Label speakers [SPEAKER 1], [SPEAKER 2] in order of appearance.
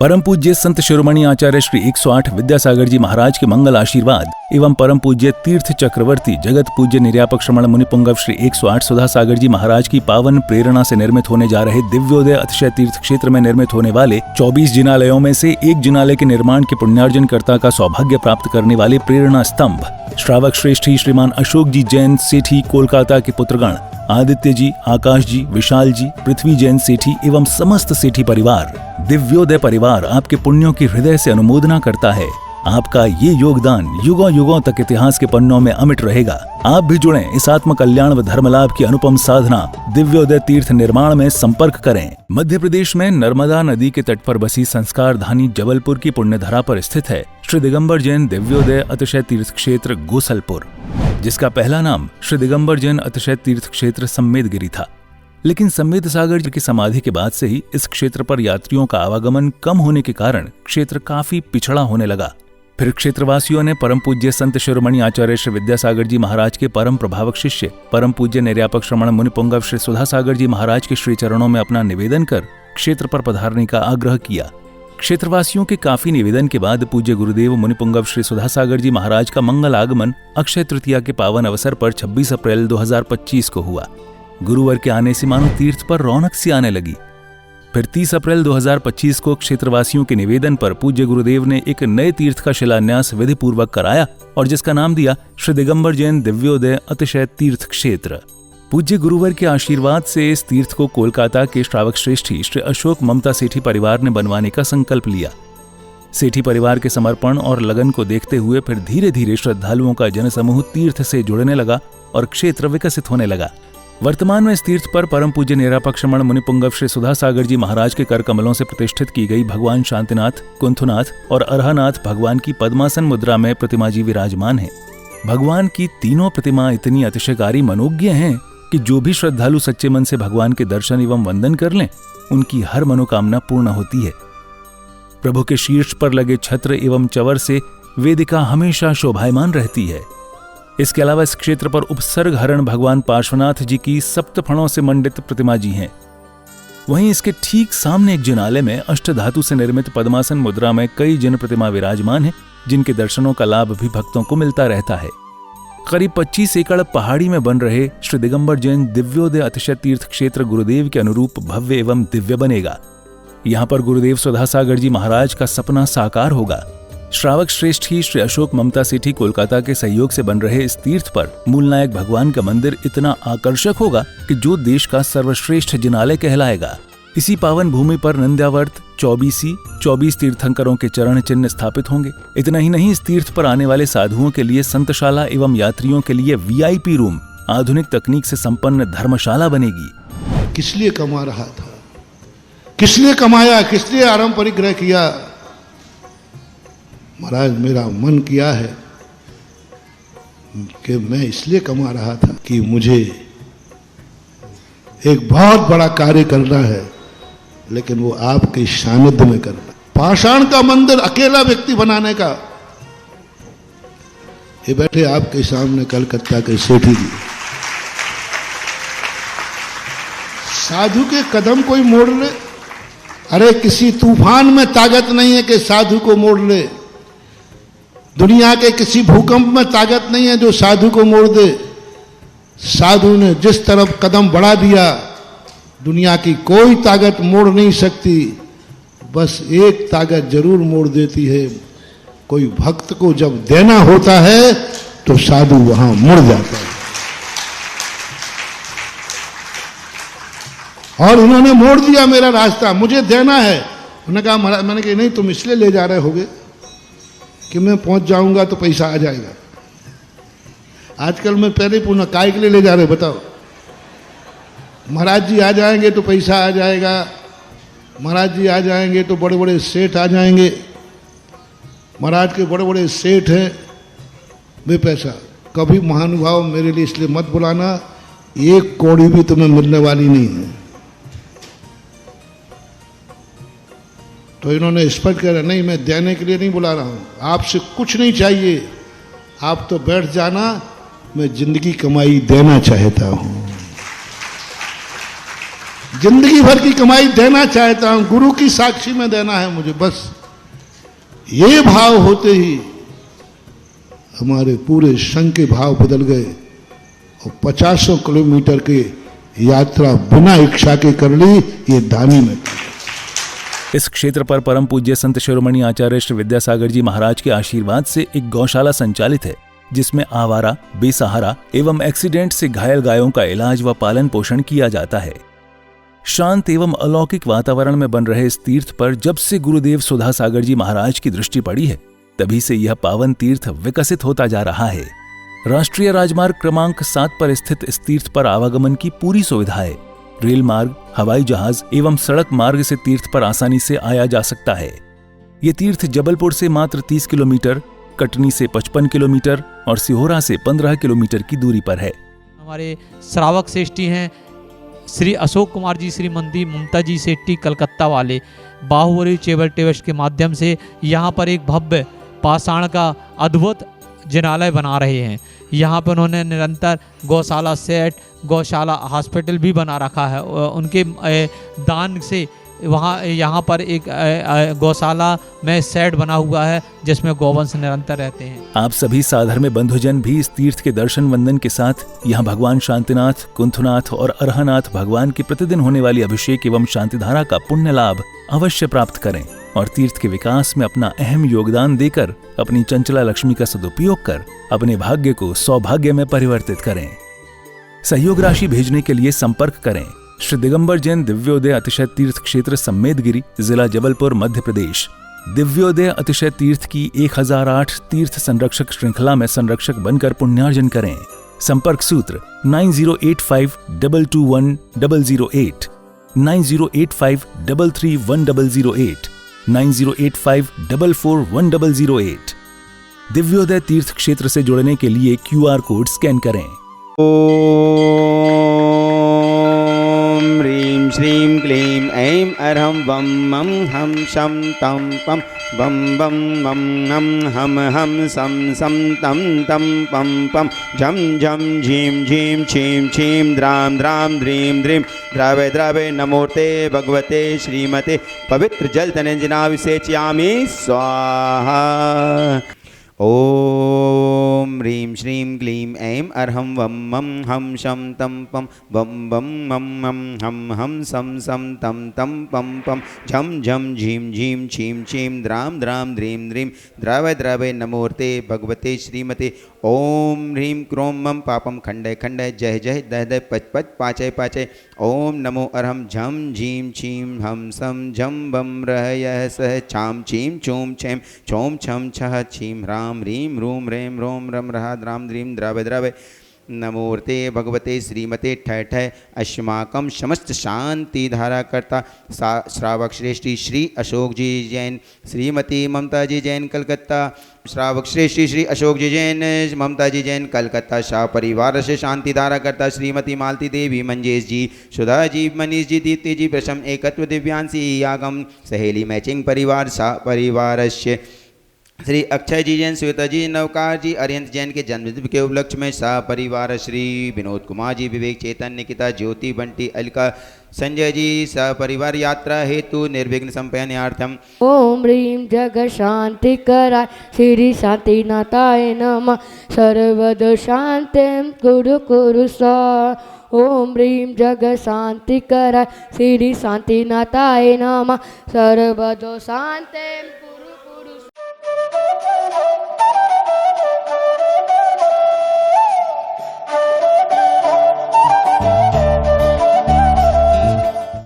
[SPEAKER 1] परम पूज्य संत शिरोमणि आचार्य श्री 108 विद्यासागर जी महाराज के मंगल आशीर्वाद एवं परम पूज्य तीर्थ चक्रवर्ती जगत पूज्य निर्यापक श्रमण मुनिपुंगव श्री 108 सुधा सागर जी महाराज की पावन प्रेरणा से निर्मित होने जा रहे दिव्योदय अतिशय तीर्थ क्षेत्र में निर्मित होने वाले 24 जिनालयों में से एक जिनालय के निर्माण के पुण्यार्जन कर्ता का सौभाग्य प्राप्त करने वाले प्रेरणा स्तंभ श्रावक श्रेष्ठी श्रीमान अशोक जी जैन सेठी कोलकाता के पुत्रगण आदित्य जी, आकाश जी, विशाल जी, पृथ्वी जैन सेठी एवं समस्त सेठी परिवार, दिव्योदय परिवार आपके पुण्यों की हृदय से अनुमोदना करता है। आपका ये योगदान युगों युगों तक इतिहास के पन्नों में अमिट रहेगा। आप भी जुड़ें इस आत्म कल्याण व धर्म लाभ की अनुपम साधना दिव्योदय तीर्थ निर्माण में संपर्क करें। मध्य प्रदेश में नर्मदा नदी के तट पर बसी संस्कार धानी जबलपुर की पुण्यधरा पर स्थित है श्री दिगंबर जैन दिव्योदय अतिशय तीर्थ क्षेत्र गोसलपुर, जिसका पहला नाम श्री दिगंबर जैन अतिशय तीर्थ क्षेत्र सम्मेदगिरी था। लेकिन सम्मेद सागर जी की समाधि के बाद से ही इस क्षेत्र पर यात्रियों का आवागमन कम होने के कारण क्षेत्र काफी पिछड़ा होने लगा। फिर क्षेत्रवासियों ने परम पूज्य संत शिरोमणि आचार्य श्री विद्यासागर जी महाराज के परम प्रभावक शिष्य परम पूज्य निर्यापक श्रमण मुनिपुंगव श्री सुधा सागर जी महाराज के श्री चरणों में अपना निवेदन कर क्षेत्र पर पधारने का आग्रह किया। क्षेत्रवासियों के काफी निवेदन के बाद पूज्य गुरुदेव मुनिपुंगव श्री सुधा सागर जी महाराज का मंगल आगमन अक्षय तृतीया के पावन अवसर पर 26 अप्रैल 2025 को हुआ। गुरुवार के आने से मानो तीर्थ पर रौनक सी आने लगी। फिर 30 अप्रैल 2025 को क्षेत्रवासियों के निवेदन पर पूज्य गुरुदेव ने एक नए तीर्थ का शिलान्यास विधि पूर्वक कराया और जिसका नाम दिया श्री दिगंबर जैन दिव्योदय अतिशय तीर्थ क्षेत्र। पूज्य गुरुवर के आशीर्वाद से इस तीर्थ को कोलकाता के श्रावक श्रेष्ठी श्री अशोक ममता सेठी परिवार ने बनवाने का संकल्प लिया। सेठी परिवार के समर्पण और लगन को देखते हुए फिर धीरे धीरे श्रद्धालुओं का जनसमूह तीर्थ से जुड़ने लगा और क्षेत्र विकसित होने लगा। वर्तमान में इस तीर्थ पर परम पूज्य निरापक श्रमण मुनिपुंगव श्री सुधा सागर जी महाराज के कर कमलों से प्रतिष्ठित की गई भगवान शांतिनाथ, कुंथुनाथ और अरहनाथ भगवान की पद्मासन मुद्रा में प्रतिमा जी विराजमान है। भगवान की तीनों प्रतिमा इतनी अतिशयकारी मनोज्ञ हैं कि जो भी श्रद्धालु सच्चे मन से भगवान के दर्शन एवं वंदन कर लें, उनकी हर मनोकामना पूर्ण होती है। प्रभु के शीर्ष पर लगे छत्र एवं चवर से वेदिका हमेशा शोभायमान रहती है। इसके अलावा इस क्षेत्र पर उपसर्ग हरण भगवान पार्श्वनाथ जी की सप्तफणों से मंडित प्रतिमा जी हैं। वहीं इसके ठीक सामने एक जिनालय में अष्टधातु से निर्मित पद्मासन मुद्रा में कई जिन प्रतिमा विराजमान हैं, जिनके दर्शनों का लाभ भी भक्तों को मिलता रहता है। करीब 25 एकड़ पहाड़ी में बन रहे श्री दिगंबर जैन दिव्योदय अतिशय तीर्थ क्षेत्र गुरुदेव के अनुरूप भव्य एवं दिव्य बनेगा। यहाँ पर गुरुदेव सुधा सागर जी महाराज का सपना साकार होगा। श्रावक श्रेष्ठी श्री अशोक ममता सेठी कोलकाता के सहयोग से बन रहे इस तीर्थ पर मूलनायक भगवान का मंदिर इतना आकर्षक होगा कि जो देश का सर्वश्रेष्ठ जिनालय कहलाएगा। इसी पावन भूमि पर नंद्यावर्त 24 तीर्थंकरों के चरण चिन्ह स्थापित होंगे। इतना ही नहीं, इस तीर्थ पर आने वाले साधुओं के लिए संतशाला एवं यात्रियों के लिए VIP रूम, आधुनिक तकनीक से संपन्न धर्मशाला बनेगी।
[SPEAKER 2] किस लिए कमा रहा था, किस लिए कमाया, किस लिए आराम परिग्रह किया? महाराज मेरा मन किया है कि मैं इसलिए कमा रहा था कि मुझे एक बहुत बड़ा कार्य करना है, लेकिन वो आपके सानिध्य में करना। पाषाण का मंदिर अकेला व्यक्ति बनाने का। ये बैठे आपके सामने कलकत्ता के सेठी जी, साधु के कदम कोई मोड़ ले। अरे किसी तूफान में ताकत नहीं है कि साधु को मोड़ ले। दुनिया के किसी भूकंप में ताकत नहीं है जो साधु को मोड़ दे। साधु ने जिस तरफ कदम बढ़ा दिया, दुनिया की कोई ताकत मोड़ नहीं सकती। बस एक ताकत जरूर मोड़ देती है, कोई भक्त को जब देना होता है तो साधु वहां मुड़ जाता है। और उन्होंने मोड़ दिया मेरा रास्ता, मुझे देना है। उन्होंने कहा महाराज, मैंने कहा नहीं, तुम इसलिए ले जा रहे होगे कि मैं पहुंच जाऊंगा तो पैसा आ जाएगा। आजकल मैं पहले ही पूछना, काय के लिए ले जा रहे बताओ? महाराज जी आ जाएंगे तो पैसा आ जाएगा, महाराज जी आ जाएंगे तो बड़े बड़े सेठ आ जाएंगे, महाराज के बड़े बड़े सेठ हैं, वे पैसा। कभी महानुभाव मेरे लिए इसलिए मत बुलाना, एक कौड़ी भी तुम्हें मिलने वाली नहीं है। तो इन्होंने स्पष्ट कहा, नहीं मैं देने के लिए नहीं बुला रहा हूँ, आपसे कुछ नहीं चाहिए, आप तो बैठ जाना, मैं जिंदगी कमाई देना चाहता हूँ। जिंदगी भर की कमाई देना चाहता हूं, गुरु की साक्षी में देना है मुझे, बस ये भाव होते ही हमारे पूरे संघ के भाव बदल गए और 50 किलोमीटर की यात्रा बिना इच्छा के कर ली, ये दानी में।
[SPEAKER 1] इस क्षेत्र पर परम पूज्य संत शिरोमणि आचार्य श्री विद्यासागर जी महाराज के आशीर्वाद से एक गौशाला संचालित है, जिसमें आवारा, बेसहारा एवं एक्सीडेंट से घायल गायों का इलाज व पालन पोषण किया जाता है। शांत एवं अलौकिक वातावरण में बन रहे इस तीर्थ पर जब से गुरुदेव सुधा सागर जी महाराज की दृष्टि पड़ी है, तभी से यह पावन तीर्थ विकसित होता जा रहा है। राष्ट्रीय राजमार्ग क्रमांक 7 पर स्थित इस तीर्थ पर आवागमन की पूरी सुविधा है। रेल मार्ग, हवाई जहाज एवं सड़क मार्ग से तीर्थ पर आसानी से आया जा सकता है। ये तीर्थ जबलपुर से मात्र 30 किलोमीटर, कटनी से 55 किलोमीटर और सिहोरा से 15 किलोमीटर की दूरी पर है।
[SPEAKER 3] हमारे श्रावक श्रेष्ठी हैं श्री अशोक कुमार जी, श्रीमती ममता जी सेट्टी कलकत्ता वाले, बाहुबली चेबल टेवश के माध्यम से यहाँ पर एक भव्य पाषाण का अद्भुत जिनालय बना रहे हैं। यहाँ पर उन्होंने निरंतर गौशाला सेट, गौशाला हॉस्पिटल भी बना रखा है। उनके दान से वहाँ यहाँ पर एक गौशाला में सेट बना हुआ है जिसमें गौवंश निरंतर रहते हैं।
[SPEAKER 1] आप सभी साधर्म्य बंधुजन भी इस तीर्थ के दर्शन वंदन के साथ यहाँ भगवान शांतिनाथ, कुंथनाथ और अरहनाथ भगवान की प्रतिदिन होने वाली अभिषेक एवं शांतिधारा का पुण्य लाभ अवश्य प्राप्त करें और तीर्थ के विकास में अपना अहम योगदान देकर अपनी चंचला लक्ष्मी का सदुपयोग कर अपने भाग्य को सौभाग्य में परिवर्तित करें। सहयोग राशि भेजने के लिए संपर्क करें श्री दिगंबर जैन दिव्योदय अतिशय तीर्थ क्षेत्र सम्मेदगिरी, जिला जबलपुर, मध्य प्रदेश। दिव्योदय अतिशय तीर्थ की 1008 तीर्थ संरक्षक श्रृंखला में संरक्षक बनकर पुण्यार्जन करें। संपर्क सूत्र 9085221008, 9085331008, 9085441008। दिव्योदय तीर्थ क्षेत्र से जुड़ने के लिए QR कोड स्कैन करें।
[SPEAKER 4] ओम ह्रीं श्रीं क्लीं ऐं अरहं वं मं हम शं तं पं बं बं मं हम हम सं तं तं पं पं झं झं झीं झीं छीं छीं द्रां द्रां द्रीं द्रीं द्रावे द्रावे नमोते भगवते श्रीमते पवित्र जल तनेजनाभिषेचयामि स्वाहा। ओम ह्रीं श्रीं क्लीं ऐं अरहं वं मं हम शं तं पं बं बं मं हम सं तं तं पं पं झं झं झीं झीं छीं छीं द्रां द्रां द्रीं द्रीं द्रावय द्रावय नमोर्ते भगवते श्रीमते। ओम ह्रीं क्रों मं पापं खण्डय खण्डय जय जय दय दय पच पच पाचय पाचय। ओम नमो अरहं झं झीं छीं हम सं झं बं रहयः सह छां छीं छूं छें छौं छं छः छीं ह्रां ह्रीं ह्रूं ह्रें ह्रों रं रहा द्रां द्रीं द्रावय द्रावय नमोर्ते भगवते श्रीमते ठय ठय। अस्माकं समस्त शांति धारा करता श्रावक श्रेष्ठी श्री अशोक जी जैन, श्रीमती ममता जी जैन कलकत्ता। श्रावक श्रेष्ठी श्री अशोक जी जैन, ममता जी जैन कलकत्ता। शाह परिवार से शांति धारा करता श्रीमती मालती देवी, मंजेश जी, सुधा जी, मनीष जी, दीप्ति जी, प्रशम एकत्व दिव्यांशी आगम। सहेली मैचिंग परिवार शाह परिवार से श्री अक्षय जी जैन, श्वेता जी, नवकार जी, अरियंत जैन के जन्मदिन के उपलक्ष्य में शाह परिवार श्री विनोद कुमार जी, विवेक, चेतन, निकिता, ज्योति, बंटी, अलका, संजय जी सह परिवार यात्रा हेतु निर्विघ्न संपन्नार्थम।
[SPEAKER 5] ओम ह्रीं जग शांति कराय श्री शांतिनाथाय नमः। सर्वद शांतिं कुरु कुरु स्वाहा। ओम ह्रीं जग शांति कराय श्री शांतिनाथाय नमः। सर्वद शांतिं